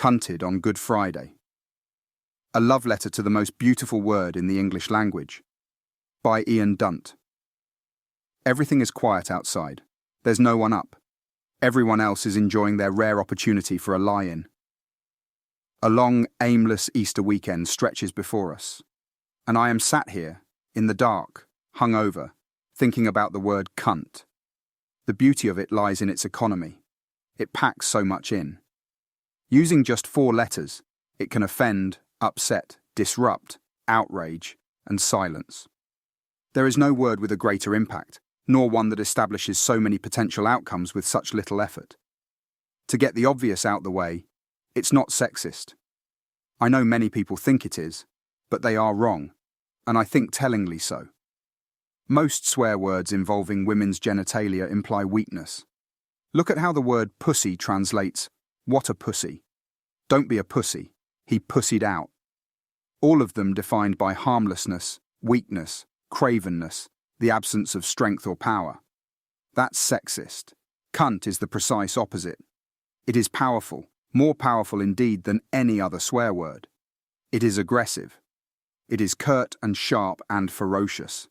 Cunted on Good Friday. A love letter to the most beautiful word in the English language. By Dunt. Everything is quiet outside. There's no one up. Everyone else is enjoying their rare opportunity for a lie-in. A long, aimless Easter weekend stretches before us, and I am sat here, in the dark, hungover, thinking about the word cunt. The beauty of it lies in its economy. It packs so much in. Using just 4 letters, it can offend, upset, disrupt, outrage, and silence. There is no word with a greater impact, nor one that establishes so many potential outcomes with such little effort. To get the obvious out the way, it's not sexist. I know many people think it is, but they are wrong, and I think tellingly so. Most swear words involving women's genitalia imply weakness. Look at how the word pussy translates, "What a pussy." Don't be a pussy, he pussied out. All of them defined by harmlessness, weakness, cravenness, the absence of strength or power. That's sexist. Cunt is the precise opposite. It is powerful, more powerful indeed than any other swear word. It is aggressive. It is curt and sharp and ferocious.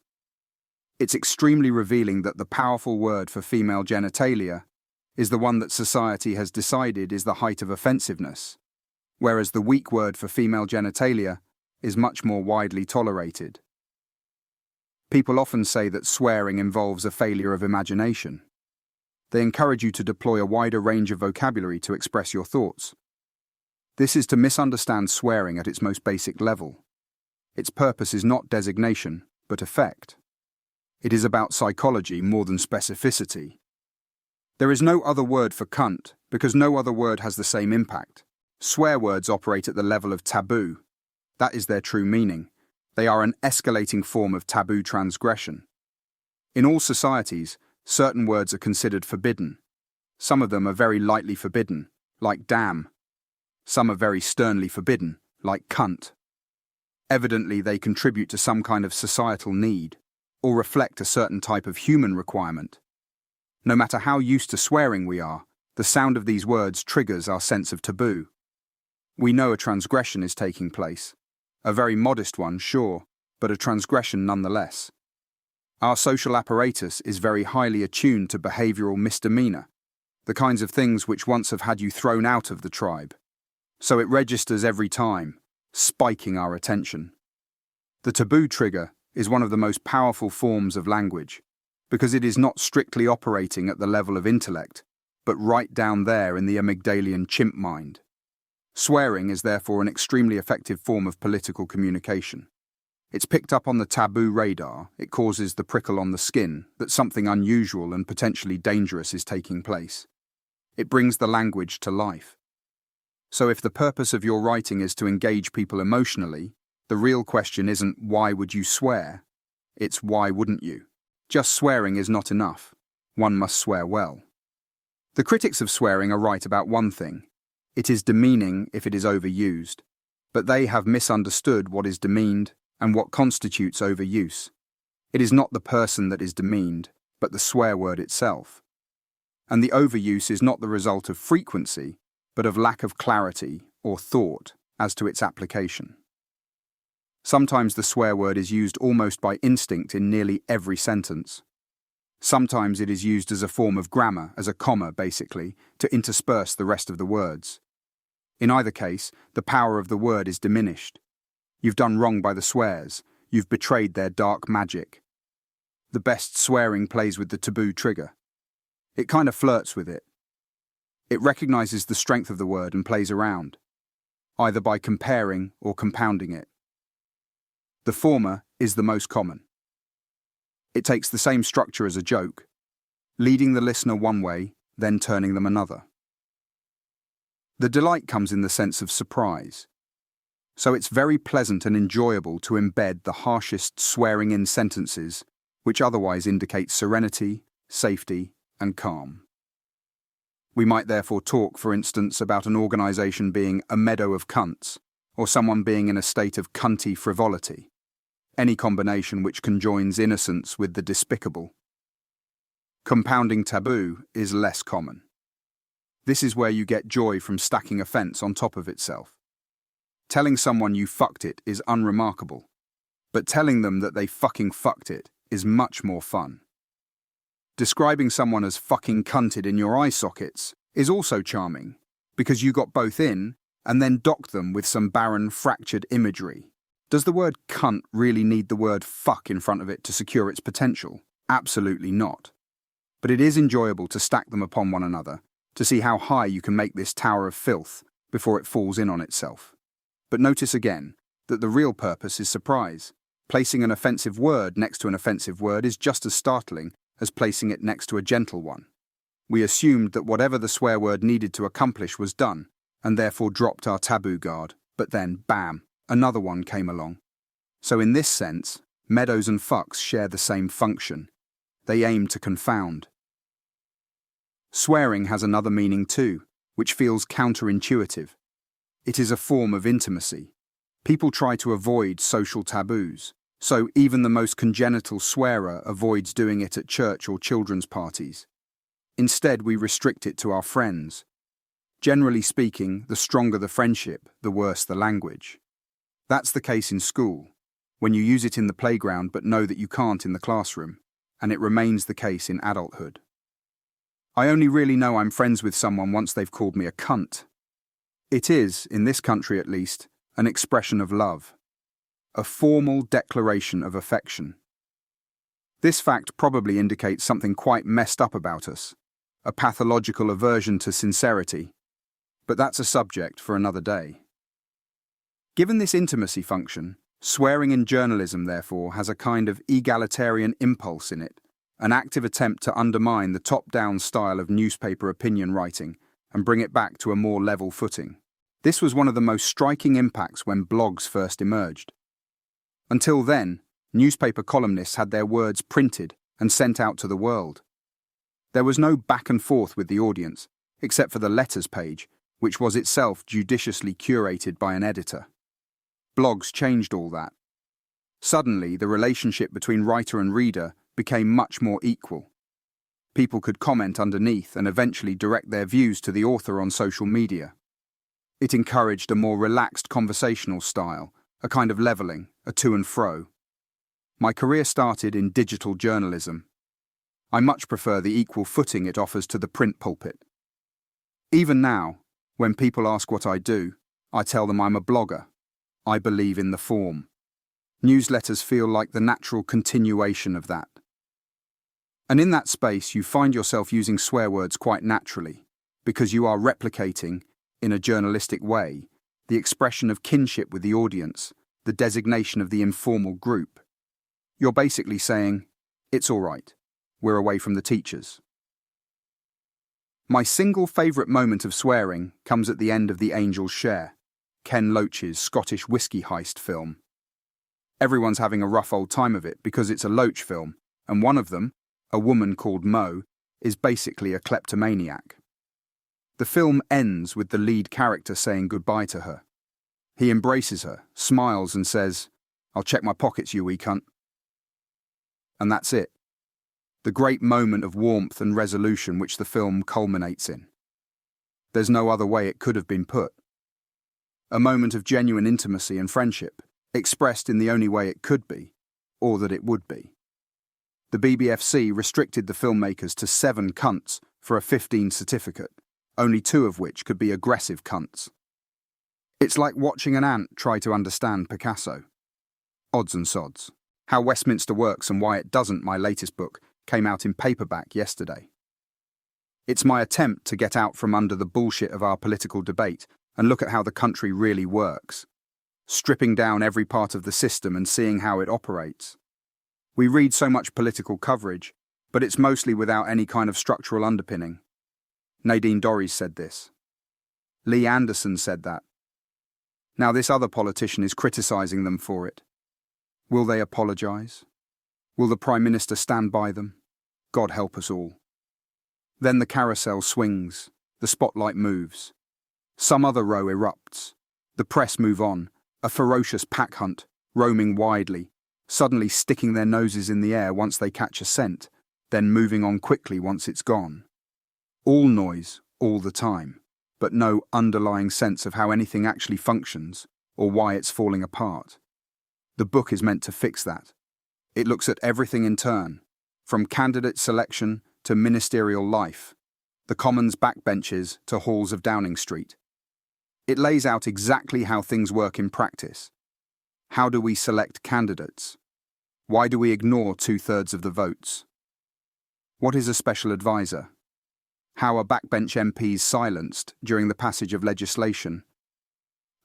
It's extremely revealing that the powerful word for female genitalia is the one that society has decided is the height of offensiveness, whereas the weak word for female genitalia is much more widely tolerated. People often say that swearing involves a failure of imagination. They encourage you to deploy a wider range of vocabulary to express your thoughts. This is to misunderstand swearing at its most basic level. Its purpose is not designation, but effect. It is about psychology more than specificity. There is no other word for cunt because no other word has the same impact. Swear words operate at the level of taboo. That is their true meaning. They are an escalating form of taboo transgression. In all societies, certain words are considered forbidden. Some of them are very lightly forbidden, like damn. Some are very sternly forbidden, like cunt. Evidently, they contribute to some kind of societal need, or reflect a certain type of human requirement. No matter how used to swearing we are, the sound of these words triggers our sense of taboo. We know a transgression is taking place. A very modest one, sure, but a transgression nonetheless. Our social apparatus is very highly attuned to behavioral misdemeanor, the kinds of things which once have had you thrown out of the tribe. So it registers every time, spiking our attention. The taboo trigger is one of the most powerful forms of language, because it is not strictly operating at the level of intellect, but right down there in the amygdalian chimp mind. Swearing is therefore an extremely effective form of political communication. It's picked up on the taboo radar, it causes the prickle on the skin that something unusual and potentially dangerous is taking place. It brings the language to life. So if the purpose of your writing is to engage people emotionally, the real question isn't why would you swear, it's why wouldn't you? Just swearing is not enough. One must swear well. The critics of swearing are right about one thing. It is demeaning if it is overused, but they have misunderstood what is demeaned and what constitutes overuse. It is not the person that is demeaned, but the swear word itself. And the overuse is not the result of frequency, but of lack of clarity or thought as to its application. Sometimes the swear word is used almost by instinct in nearly every sentence. Sometimes it is used as a form of grammar, as a comma basically, to intersperse the rest of the words. In either case, the power of the word is diminished. You've done wrong by the swears, you've betrayed their dark magic. The best swearing plays with the taboo trigger. It kind of flirts with it. It recognizes the strength of the word and plays around, either by comparing or compounding it. The former is the most common. It takes the same structure as a joke, leading the listener one way, then turning them another. The delight comes in the sense of surprise. So it's very pleasant and enjoyable to embed the harshest swearing-in sentences, which otherwise indicate serenity, safety, and calm. We might therefore talk, for instance, about an organization being a meadow of cunts, or someone being in a state of cunty frivolity. Any combination which conjoins innocence with the despicable. Compounding taboo is less common. This is where you get joy from stacking offence on top of itself. Telling someone you fucked it is unremarkable, but telling them that they fucking fucked it is much more fun. Describing someone as fucking cunted in your eye sockets is also charming, because you got both in and then docked them with some barren, fractured imagery. Does the word cunt really need the word fuck in front of it to secure its potential? Absolutely not. But it is enjoyable to stack them upon one another, to see how high you can make this tower of filth before it falls in on itself. But notice again that the real purpose is surprise. Placing an offensive word next to an offensive word is just as startling as placing it next to a gentle one. We assumed that whatever the swear word needed to accomplish was done, and therefore dropped our taboo guard, but then, bam, another one came along. So in this sense, meadows and fucks share the same function. They aim to confound. Swearing has another meaning too, which feels counterintuitive. It is a form of intimacy. People try to avoid social taboos, so even the most congenital swearer avoids doing it at church or children's parties. Instead, we restrict it to our friends. Generally speaking, the stronger the friendship, the worse the language. That's the case in school, when you use it in the playground but know that you can't in the classroom, and it remains the case in adulthood. I only really know I'm friends with someone once they've called me a cunt. It is, in this country at least, an expression of love, a formal declaration of affection. This fact probably indicates something quite messed up about us, a pathological aversion to sincerity, but that's a subject for another day. Given this intimacy function, swearing in journalism, therefore, has a kind of egalitarian impulse in it, an active attempt to undermine the top-down style of newspaper opinion writing and bring it back to a more level footing. This was one of the most striking impacts when blogs first emerged. Until then, newspaper columnists had their words printed and sent out to the world. There was no back and forth with the audience, except for the letters page, which was itself judiciously curated by an editor. Blogs changed all that. Suddenly, the relationship between writer and reader became much more equal. People could comment underneath and eventually direct their views to the author on social media. It encouraged a more relaxed conversational style, a kind of levelling, a to and fro. My career started in digital journalism. I much prefer the equal footing it offers to the print pulpit. Even now, when people ask what I do, I tell them I'm a blogger. I believe in the form. Newsletters feel like the natural continuation of that. And in that space, you find yourself using swear words quite naturally, because you are replicating, in a journalistic way, the expression of kinship with the audience, the designation of the informal group. You're basically saying, it's all right, we're away from the teachers. My single favourite moment of swearing comes at the end of The Angel's Share, Ken Loach's Scottish whiskey heist film. Everyone's having a rough old time of it because it's a Loach film, and one of them, a woman called Mo, is basically a kleptomaniac. The film ends with the lead character saying goodbye to her. He embraces her, smiles and says, "I'll check my pockets, you wee cunt." And that's it. The great moment of warmth and resolution which the film culminates in. There's no other way it could have been put. A moment of genuine intimacy and friendship, expressed in the only way it could be, or that it would be. The BBFC restricted the filmmakers to 7 cunts for a 15 certificate, only 2 of which could be aggressive cunts. It's like watching an ant try to understand Picasso. Odds and sods. How Westminster Works and Why It Doesn't, my latest book, came out in paperback yesterday. It's my attempt to get out from under the bullshit of our political debate and look at how the country really works, stripping down every part of the system and seeing how it operates. We read so much political coverage, but it's mostly without any kind of structural underpinning. Nadine Dorries said this. Lee Anderson said that. Now this other politician is criticising them for it. Will they apologise? Will the Prime Minister stand by them? God help us all. Then the carousel swings, the spotlight moves. Some other row erupts. The press move on, a ferocious pack hunt, roaming widely, suddenly sticking their noses in the air once they catch a scent, then moving on quickly once it's gone. All noise, all the time, but no underlying sense of how anything actually functions or why it's falling apart. The book is meant to fix that. It looks at everything in turn, from candidate selection to ministerial life, the Commons backbenches to halls of Downing Street. It lays out exactly how things work in practice. How do we select candidates? Why do we ignore 2/3 of the votes? What is a special advisor? How are backbench MPs silenced during the passage of legislation?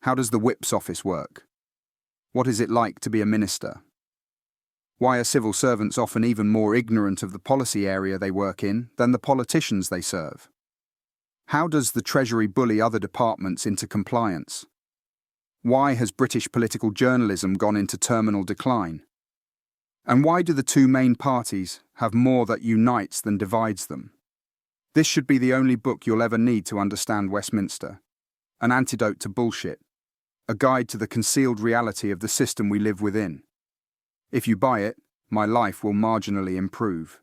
How does the whip's office work? What is it like to be a minister? Why are civil servants often even more ignorant of the policy area they work in than the politicians they serve? How does the Treasury bully other departments into compliance? Why has British political journalism gone into terminal decline? And why do the two main parties have more that unites than divides them? This should be the only book you'll ever need to understand Westminster. An antidote to bullshit. A guide to the concealed reality of the system we live within. If you buy it, my life will marginally improve.